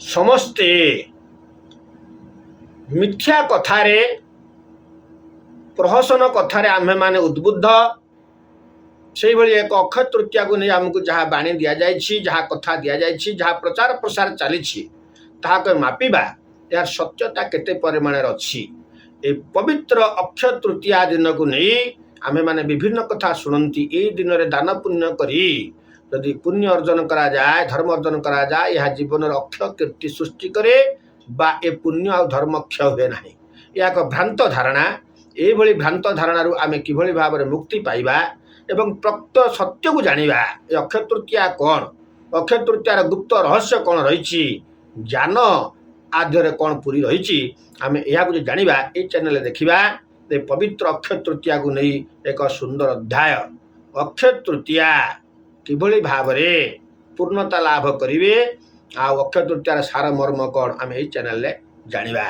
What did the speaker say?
ସମସ୍ତେ ମିଥ୍ୟା କଥାରେ ପ୍ରହସନ କଥାରେ ଆମ୍ଭେମାନେ ଉଦ୍ବୁଦ୍ଧ। ସେଇଭଳି ଏକ ଅକ୍ଷୟ ତୃତୀୟାକୁ ନେଇ ଆମକୁ ଯାହା ବାଣୀ ଦିଆଯାଇଛି, ଯାହା କଥା ଦିଆଯାଇଛି, ଯାହା ପ୍ରଚାର ପ୍ରସାର ଚାଲିଛି, ତାହାକୁ ମାପିବା ଏହାର ସତ୍ୟତା କେତେ ପରିମାଣରେ ଅଛି। ଏ ପବିତ୍ର ଅକ୍ଷୟ ତୃତୀୟା ଦିନକୁ ନେଇ ଆମ୍ଭେମାନେ ବିଭିନ୍ନ କଥା ଶୁଣନ୍ତି। ଏଇ ଦିନରେ ଦାନ ପୁଣ୍ୟ କରି ଯଦି ପୁଣ୍ୟ ଅର୍ଜନ କରାଯାଏ, ଧର୍ମ ଅର୍ଜନ କରାଯାଏ, ଏହା ଜୀବନରେ ଅକ୍ଷୟ କୀର୍ତ୍ତି ସୃଷ୍ଟି କରେ ବା ଏ ପୁଣ୍ୟ ଆଉ ଧର୍ମ କ୍ଷୟ ହୁଏ ନାହିଁ। ଏହା ଏକ ଭ୍ରାନ୍ତ ଧାରଣା। ଏଇଭଳି ଭ୍ରାନ୍ତ ଧାରଣାରୁ ଆମେ କିଭଳି ଭାବରେ ମୁକ୍ତି ପାଇବା ଏବଂ ପ୍ରକୃତ ସତ୍ୟକୁ ଜାଣିବା, ଏ ଅକ୍ଷୟ ତୃତୀୟା କ'ଣ, ଅକ୍ଷୟ ତୃତୀୟାର ଗୁପ୍ତ ରହସ୍ୟ କ'ଣ ରହିଛି, ଜ୍ଞାନ ଆଦ୍ୟରେ କ'ଣ ପୁରୀ ରହିଛି, ଆମେ ଏହାକୁ ଯଦି ଜାଣିବା ଏଇ ଚ୍ୟାନେଲରେ ଦେଖିବା। ଏ ପବିତ୍ର ଅକ୍ଷୟ ତୃତୀୟାକୁ ନେଇ ଏକ ସୁନ୍ଦର ଅଧ୍ୟାୟ, ଅକ୍ଷୟ ତୃତୀୟା କିଭଳି ଭାବରେ ପୂର୍ଣ୍ଣତା ଲାଭ କରିବେ ଆଉ ଅକ୍ଷୟ ତୃତୀୟାର ସାର ମର୍ମ କ'ଣ, ଆମେ ଏଇ ଚ୍ୟାନେଲରେ ଜାଣିବା।